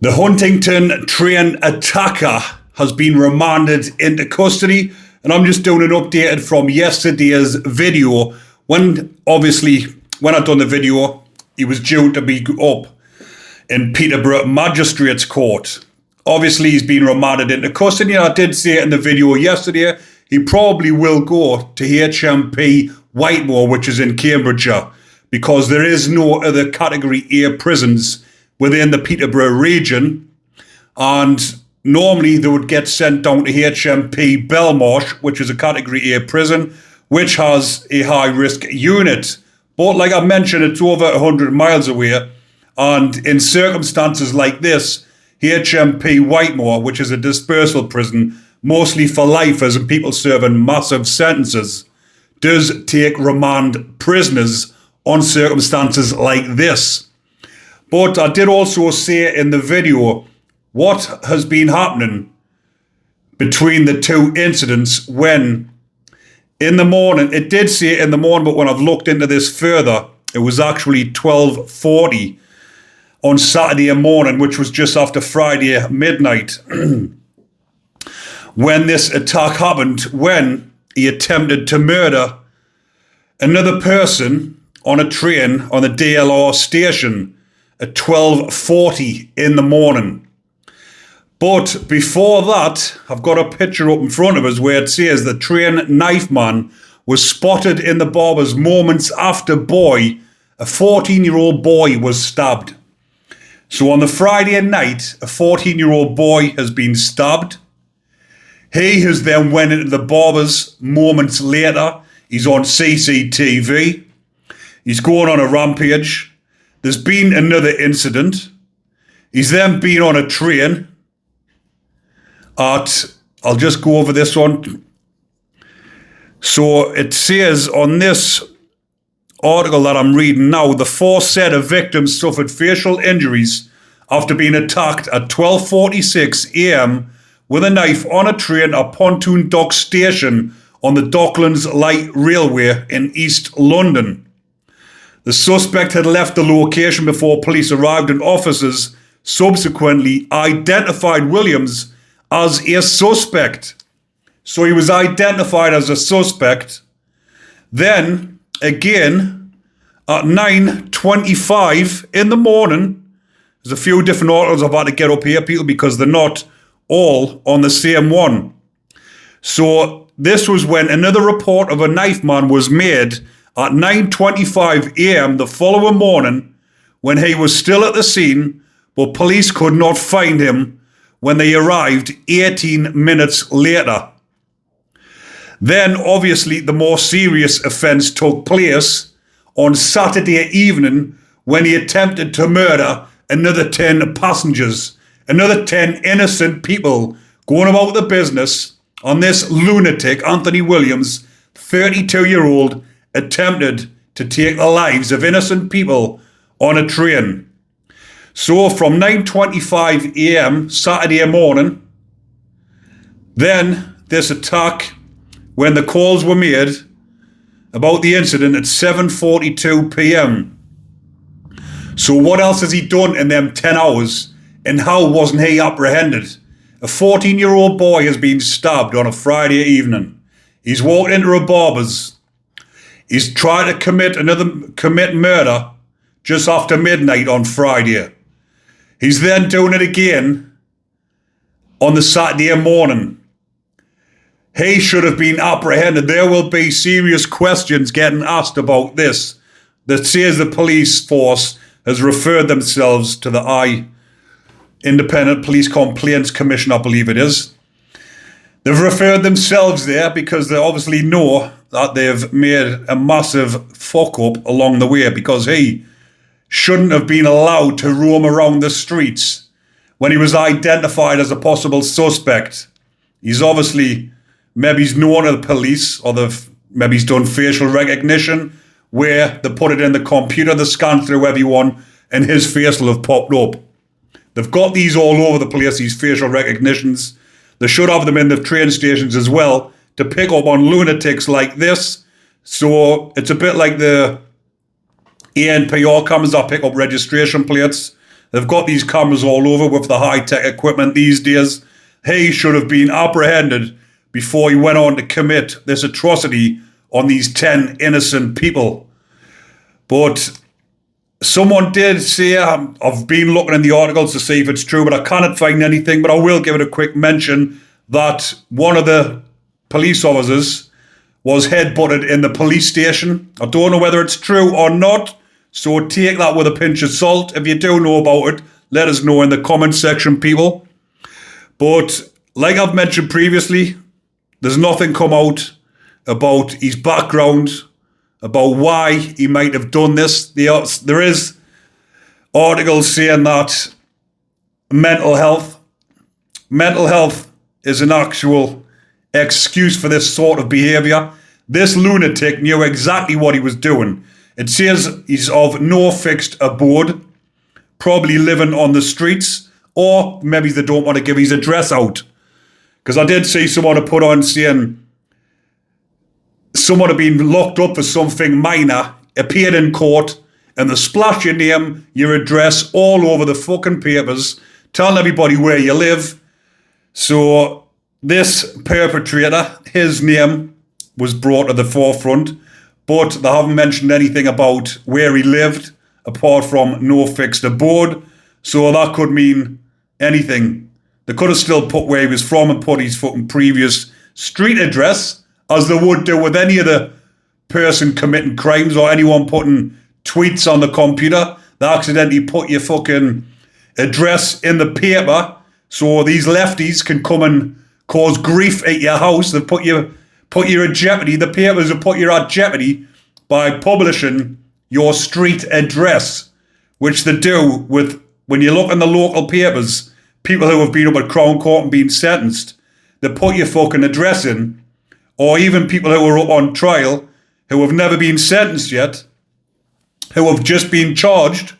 The Huntingdon train attacker has been remanded into custody, and I'm just doing an update from yesterday's video. When I'd done the video, he was due to be up in Peterborough Magistrates Court. Obviously, he's been remanded into custody. I did say it in the video yesterday. He probably will go to HMP Whitemore, which is in Cambridgeshire, because there is no other Category A prisons within the Peterborough region, and normally they would get sent down to HMP Belmarsh, which is a Category A prison, which has a high-risk unit. But like I mentioned, it's over 100 miles away, and in circumstances like this, HMP Whitemore, which is a dispersal prison, mostly for lifers and people serving massive sentences, does take remand prisoners on circumstances like this. But I did also say in the video what has been happening between the two incidents when in the morning, it did say in the morning, but when I've looked into this further, it was actually 12:40 on Saturday morning, which was just after Friday midnight, when this attack happened, when he attempted to murder another person on a train on the DLR station at 12:40 in the morning. But before that, I've got a picture up in front of us where it says the train knife man was spotted in the barbers moments after a 14-year-old boy was stabbed. So on the Friday night, a 14-year-old boy has been stabbed. He has then went into the barbers moments later. He's on CCTV. He's going on a rampage. There's been another incident. He's then been on a train I'll just go over this one. So it says on this article that I'm reading now, the four set of victims suffered facial injuries after being attacked at 12:46 a.m. with a knife on a train at Pontoon Dock Station on the Docklands Light Railway in East London. The suspect had left the location before police arrived, and officers subsequently identified Williams as a suspect. So he was identified as a suspect. Then, again, at 9:25 in the morning, there's a few different articles I've had to get up here, people, because they're not all on the same one. So this was when another report of a knife man was made at 9:25 a.m. the following morning, when he was still at the scene, but police could not find him when they arrived 18 minutes later. Then, obviously, the more serious offence took place on Saturday evening when he attempted to murder another 10 passengers, another 10 innocent people going about the business. On this lunatic, Anthony Williams, 32-year-old, attempted to take the lives of innocent people on a train. So from 9:25 a.m. Saturday morning, then this attack, when the calls were made about the incident at 7:42 p.m. So what else has he done in them 10 hours, and how wasn't he apprehended? A 14-year-old boy has been stabbed on a Friday evening. He's walked into a barber's. He's tried to commit murder just after midnight on Friday. He's then doing it again on the Saturday morning. He should have been apprehended. There will be serious questions getting asked about this. That says the police force has referred themselves to the Independent Police Complaints Commission, I believe it is. They've referred themselves there because they obviously know that they've made a massive fuck up along the way, because he shouldn't have been allowed to roam around the streets when he was identified as a possible suspect. He's obviously, maybe he's known to the police, or maybe he's done facial recognition where they put it in the computer, they scan through everyone, and his face will have popped up. They've got these all over the place, these facial recognitions. They should have them in the train stations as well to pick up on lunatics like this. So it's a bit like the ANPR cameras that pick up registration plates. They've got these cameras all over with the high-tech equipment these days. He should have been apprehended before he went on to commit this atrocity on these 10 innocent people. But someone did say, I've been looking in the articles to see if it's true, but I cannot find anything, but I will give it a quick mention that one of the police officers was headbutted in the police station. I don't know whether it's true or not, so take that with a pinch of salt. If you do know about it, let us know in the comment section, people. But like I've mentioned previously, there's nothing come out about his background, about why he might have done this. There is articles saying that mental health is an actual excuse for this sort of behaviour. This lunatic knew exactly what he was doing. It says he's of no fixed abode, probably living on the streets, or maybe they don't want to give his address out. Because I did see someone to put on saying someone had been locked up for something minor, appeared in court, and they splash your name, your address all over the fucking papers, telling everybody where you live. So this perpetrator, his name was brought to the forefront, but they haven't mentioned anything about where he lived, apart from no fixed abode. So that could mean anything. They could have still put where he was from and put his fucking previous street address, as they would do with any other person committing crimes or anyone putting tweets on the computer. They accidentally put your fucking address in the paper so these lefties can come and cause grief at your house. They put you at jeopardy. The papers have put you at jeopardy by publishing your street address, which they do with, when you look in the local papers, people who have been up at Crown Court and been sentenced, they put your fucking address in, or even people who are up on trial who have never been sentenced yet, who have just been charged,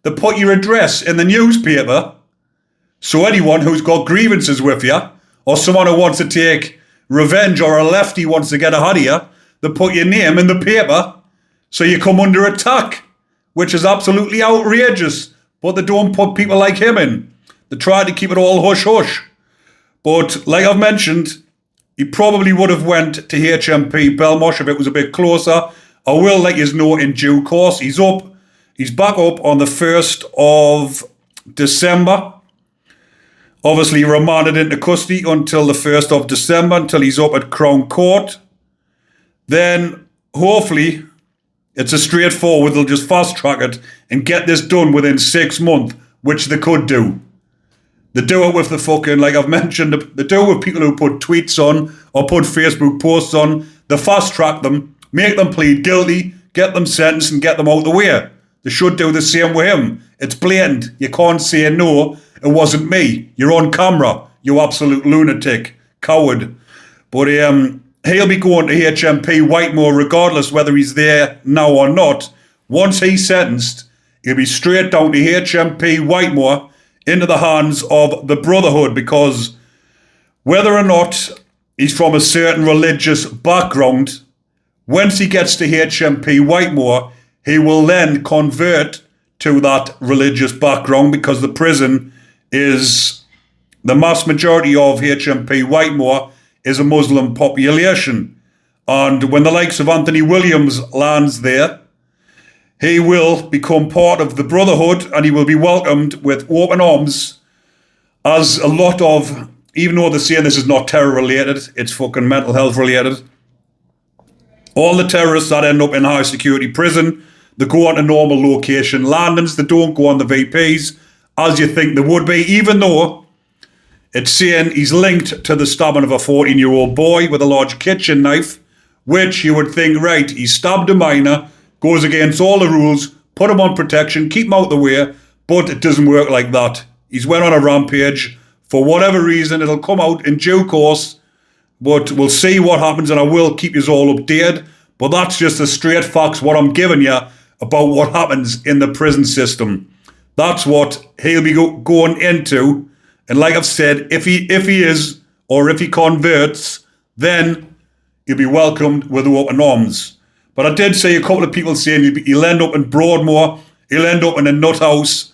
they put your address in the newspaper, so anyone who's got grievances with you, or someone who wants to take revenge, or a lefty wants to get ahead of you, they put your name in the paper, so you come under attack, which is absolutely outrageous. But they don't put people like him in. They try to keep it all hush-hush. But like I've mentioned, he probably would have went to HMP Belmarsh if it was a bit closer. I will let you know in due course. He's back up on the 1st of December. Obviously remanded into custody until the 1st of December, until he's up at Crown Court. Then, hopefully, it's a straightforward, they'll just fast track it and get this done within 6 months, which they could do. They do it with the fucking, like I've mentioned, they do it with people who put tweets on or put Facebook posts on. They fast track them, make them plead guilty, get them sentenced and get them out the way. They should do the same with him. It's blatant. You can't say no, it wasn't me. You're on camera, you absolute lunatic, coward. But he'll be going to HMP Whitemore regardless whether he's there now or not. Once he's sentenced, he'll be straight down to HMP Whitemore into the hands of the Brotherhood, because whether or not he's from a certain religious background, once he gets to HMP Whitemore, he will then convert to that religious background, because the prison is, the mass majority of HMP Whitemore is a Muslim population. And when the likes of Anthony Williams lands there, he will become part of the Brotherhood and he will be welcomed with open arms, as a lot of, even though they're saying this is not terror related, it's fucking mental health related. All the terrorists that end up in high security prison, they go on to normal location landings, they don't go on the VPs as you think they would be, even though it's saying he's linked to the stabbing of a 14-year-old boy with a large kitchen knife, which you would think, right, he stabbed a minor, goes against all the rules, put him on protection, keep him out the way, but it doesn't work like that. He's went on a rampage. For whatever reason, it'll come out in due course, but we'll see what happens, and I will keep you all updated. But that's just the straight facts, what I'm giving you about what happens in the prison system. That's what he'll be going into. And like I've said, if he is, or if he converts, then he'll be welcomed with open arms. But I did see a couple of people saying he'll end up in Broadmoor, he'll end up in a nut house.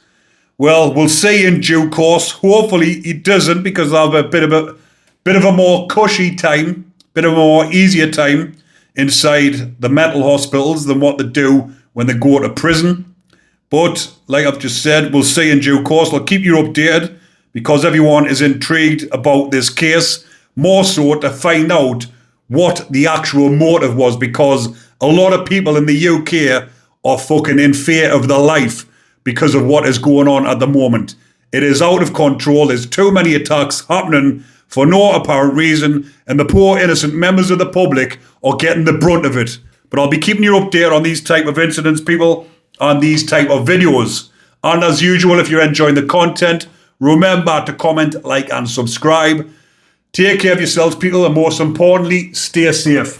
Well, we'll see in due course. Hopefully he doesn't, because I'll have a bit of a more cushy time, bit of a more easier time inside the mental hospitals than what they do when they go to prison. But like I've just said, we'll see in due course. I'll keep you updated because everyone is intrigued about this case, more so to find out what the actual motive was, because a lot of people in the UK are fucking in fear of their life because of what is going on at the moment. It is out of control. There's too many attacks happening for no apparent reason, and the poor innocent members of the public are getting the brunt of it. But I'll be keeping you updated on these type of incidents, people, on these type of videos. And as usual, if you're enjoying the content, remember to comment, like, and subscribe. Take care of yourselves, people, and most importantly, stay safe.